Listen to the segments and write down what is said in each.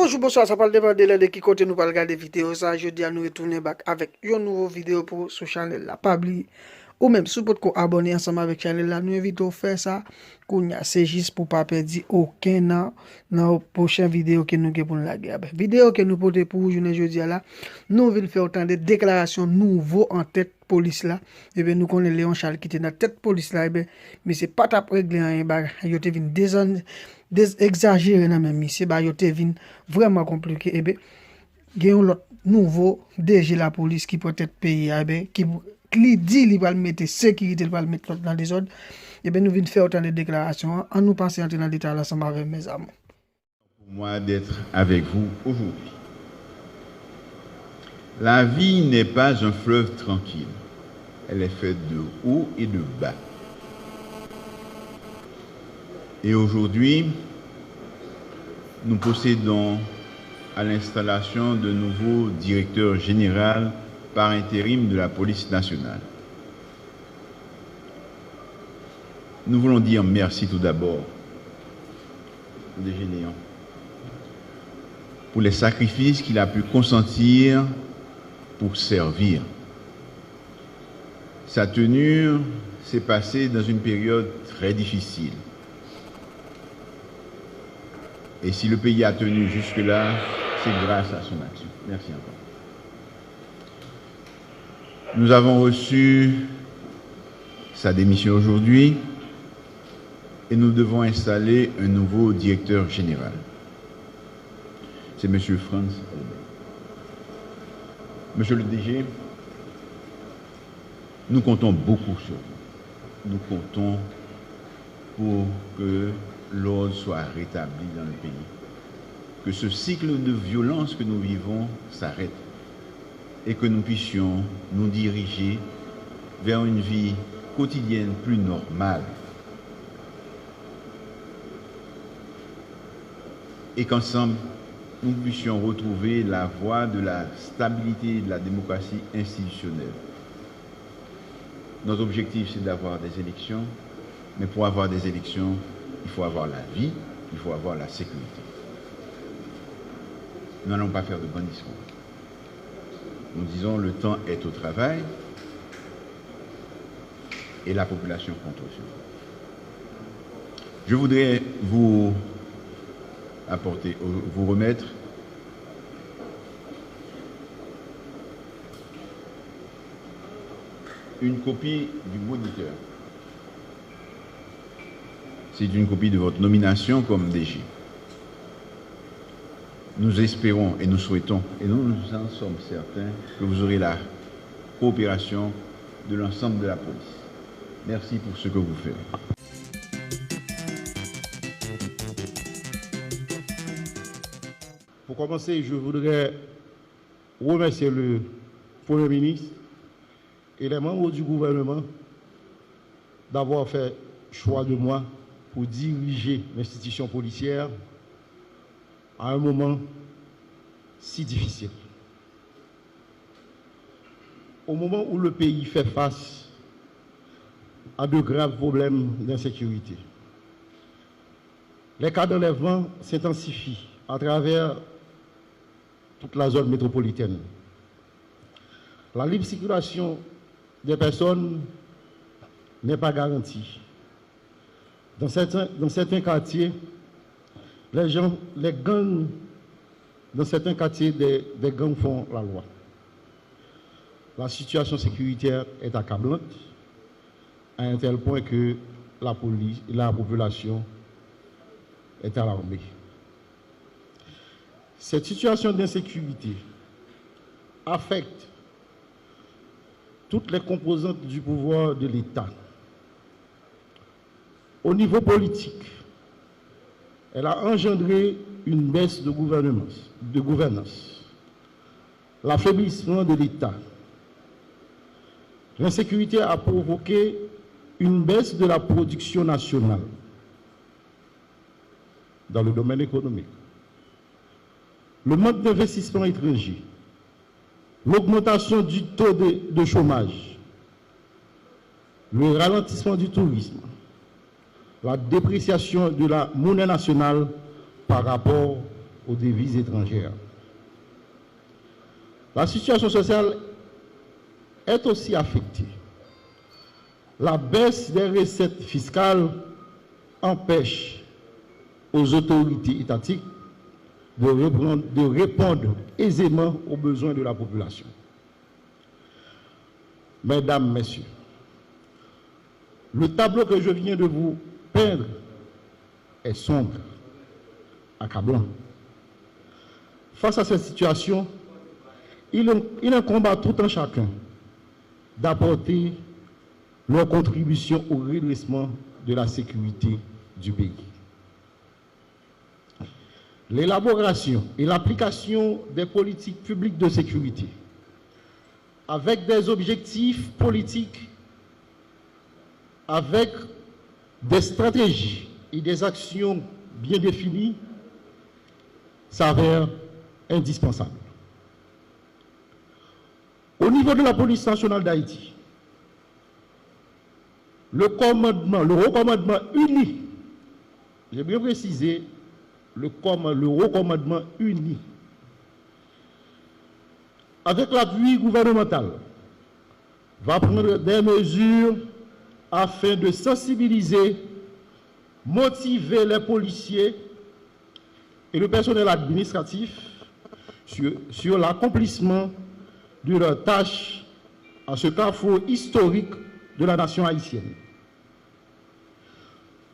Bonjour, bonsoir, ça parle de qui côté nous parle regarder vidéo ça. Jeudi à nous retourner back avec une nouvelle vidéo pour sur channel là. Pas oublier ou même si vous pouvez abonner ensemble avec channel là, nous invitons à faire ça. C'est juste pour pas perdre aucun dans la prochaine vidéo que nous avons pour la guerre. Vidéo que nous portons pour journée jeudi là, nous venons faire autant de déclarations nouveaux en tête police là. Et bien nous connaissons Léon Charles qui était dans tête police là, mais c'est pas ta régler un bagage. Il était exagéré dans même ici, bah il était vraiment compliqué. Et bien il y a un nouveau DG la police qui peut être payé, qui dit qu'il va mettre sécurité, il va mettre dans les ordres. Et bien nous venons faire autant de déclarations en nous passant dans l'état ensemble avec mes amis. Pour moi d'être avec vous aujourd'hui. La vie n'est pas un fleuve tranquille. Elle est faite de haut et de bas. Et aujourd'hui, nous possédons à l'installation de nouveaux directeurs généraux par intérim de la police nationale. Nous voulons dire merci tout d'abord au DG Léon pour les sacrifices qu'il a pu consentir pour servir. Sa tenue s'est passée dans une période très difficile. Et si le pays a tenu jusque-là, c'est grâce à son action. Merci encore. Nous avons reçu sa démission aujourd'hui et nous devons installer un nouveau directeur général. C'est M. Franz Albert. Monsieur le DG, nous comptons beaucoup sur vous. Nous comptons pour que l'ordre soit rétabli dans le pays. Que ce cycle de violence que nous vivons s'arrête et que nous puissions nous diriger vers une vie quotidienne plus normale. Et qu'ensemble, nous puissions retrouver la voie de la stabilité et de la démocratie institutionnelle. Notre objectif, c'est d'avoir des élections, mais pour avoir des élections, il faut avoir la vie, il faut avoir la sécurité. Nous n'allons pas faire de bons discours. Nous disons le temps est au travail et la population compte sur vous. Je voudrais vous remettre une copie du moniteur. C'est une copie de votre nomination comme DG. Nous espérons et nous souhaitons, et nous en sommes certains, que vous aurez la coopération de l'ensemble de la police. Merci pour ce que vous faites. Pour commencer, je voudrais remercier le Premier ministre et les membres du gouvernement d'avoir fait choix de moi pour diriger l'institution policière à un moment si difficile. Au moment où le pays fait face à de graves problèmes d'insécurité, les cas d'enlèvement s'intensifient à travers toute la zone métropolitaine. La libre circulation des personnes n'est pas garantie. Dans certains quartiers, les gangs, dans certains quartiers, des gangs font la loi. La situation sécuritaire est accablante à un tel point que la police et la population est alarmée. Cette situation d'insécurité affecte toutes les composantes du pouvoir de l'État. Au niveau politique, elle a engendré une baisse de gouvernance, l'affaiblissement de l'État. L'insécurité a provoqué une baisse de la production nationale dans le domaine économique. Le manque d'investissement étranger, l'augmentation du taux de chômage, le ralentissement du tourisme, la dépréciation de la monnaie nationale par rapport aux devises étrangères. La situation sociale est aussi affectée. La baisse des recettes fiscales empêche aux autorités étatiques de répondre aisément aux besoins de la population. Mesdames, Messieurs, le tableau que je viens de vous peindre est sombre, accablant. Face à cette situation, il incombe à tout un chacun d'apporter leur contribution au redressement de la sécurité du pays. L'élaboration et l'application des politiques publiques de sécurité avec des objectifs politiques, avec des stratégies et des actions bien définies s'avère indispensable. Au niveau de la police nationale d'Haïti, le recommandement uni, j'ai bien précisé, le recommandement uni, avec l'appui gouvernemental, va prendre des mesures afin de sensibiliser, motiver les policiers et le personnel administratif sur l'accomplissement de leurs tâches à ce carrefour historique de la nation haïtienne.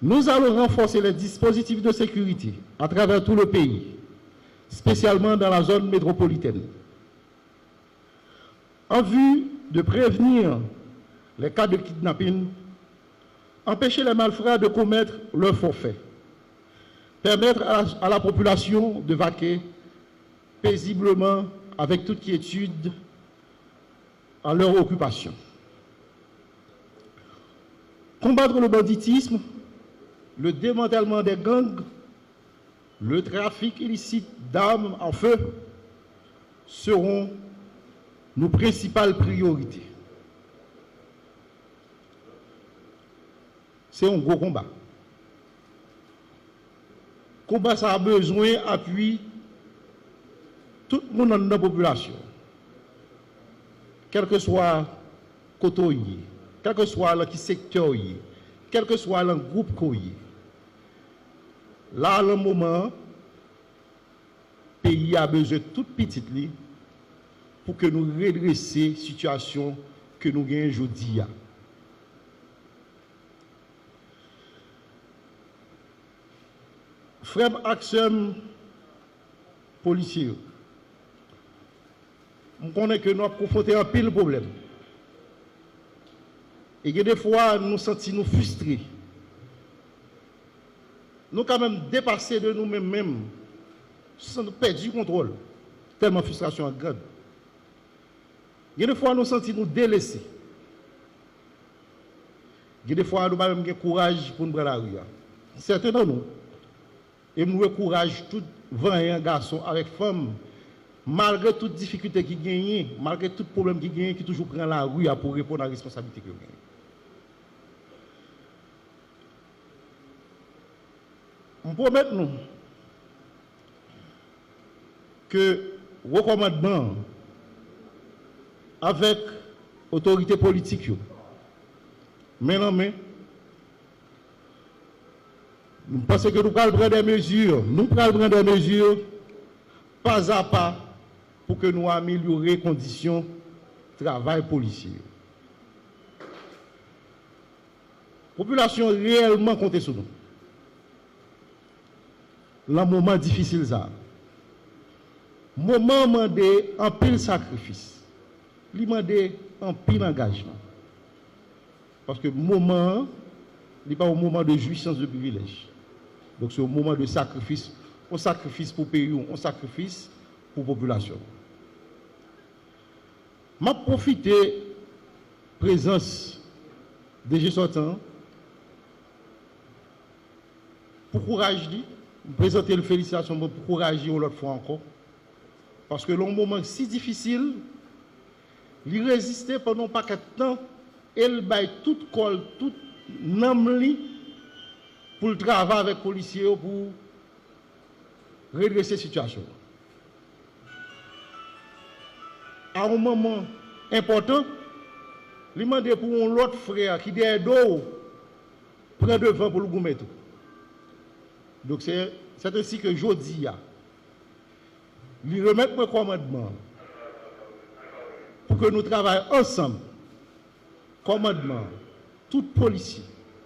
Nous allons renforcer les dispositifs de sécurité à travers tout le pays, spécialement dans la zone métropolitaine, en vue de prévenir les cas de kidnapping, empêcher les malfrats de commettre leurs forfaits, permettre à la population de vaquer paisiblement, avec toute quiétude, à leur occupation. Combattre le banditisme, le démantèlement des gangs, le trafic illicite d'armes à feu seront nos principales priorités. C'est un gros combat. Combat, ça a besoin d'appui tout le monde dans la population, quel que soit le côté, quel que soit le secteur, quel que soit le groupe. Là, le moment, le pays a besoin de toute petite ligne pour que nous redressions la situation que nous gagnons aujourd'hui. Frère Axem, policier, on connaît que nous avons confronté un pile problème. Et que des fois, nous sentons nous frustrés. Nous quand même dépassés de nous-mêmes, sans perdre du contrôle. Tellement frustration est grande. Et des fois, nous sentons nous délaissés. Et des fois, nous avons courage pour nous prendre la rue. Certains d'entre nous, et nous encourageons tout vaillant garçon avec femme, malgré toutes les difficultés qui gagnent, malgré tout problème qui gagnent, qui toujours prend la rue pour répondre à la responsabilité qu'ils gagnent. On promet nous que recommandement avec autorité politique, main en main, nous pensons que nous allons prendre des mesures, pas à pas pour que nous améliorions les conditions de travail policier. La population réellement compte sur nous. Le moment difficile, ça. Moment demandé un pile sacrifice. Il demande un pile engagement. Parce que le moment, il n'est pas un moment de jouissance de privilège. Donc c'est un moment de sacrifice. On sacrifice pour pays, on sacrifice pour la population. Je profite de la présence des gens sortants pour courager, présenter les félicitations pour courager l'autre fois encore. Parce que le moment si difficile, il résistait pendant pas de temps, il baille tout col, tout namli pour le travail avec les policiers, pour redresser la situation. À un moment important, il demande pour un autre frère qui est d'eau, prend devant pour le goumettre. Donc c'est ainsi que je dis, lui remettre un commandement pour que nous travaillions ensemble. Commandement, tout policier,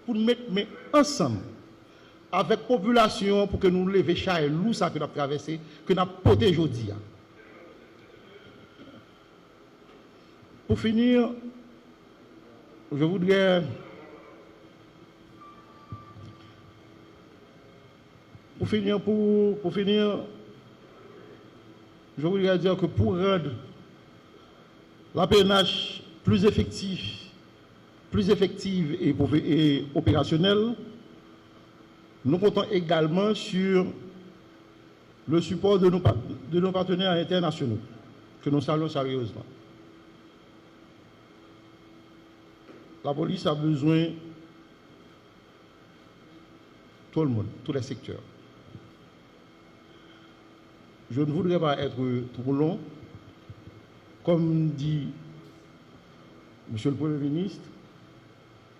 pour nous mettre ensemble avec la population pour que nous levions chaque loup ça que nous avons traversé, que nous avons protégé aujourd'hui. Pour finir, je voudrais je voudrais dire que pour rendre la PNH plus effective et opérationnelle, nous comptons également sur le support de nos partenaires internationaux, que nous saluons sérieusement. La police a besoin de tout le monde, tous les secteurs. Je ne voudrais pas être trop long. Comme dit Monsieur le Premier ministre,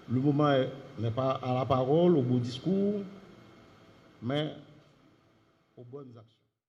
le moment n'est pas à la parole, au beau discours, mais aux bonnes actions.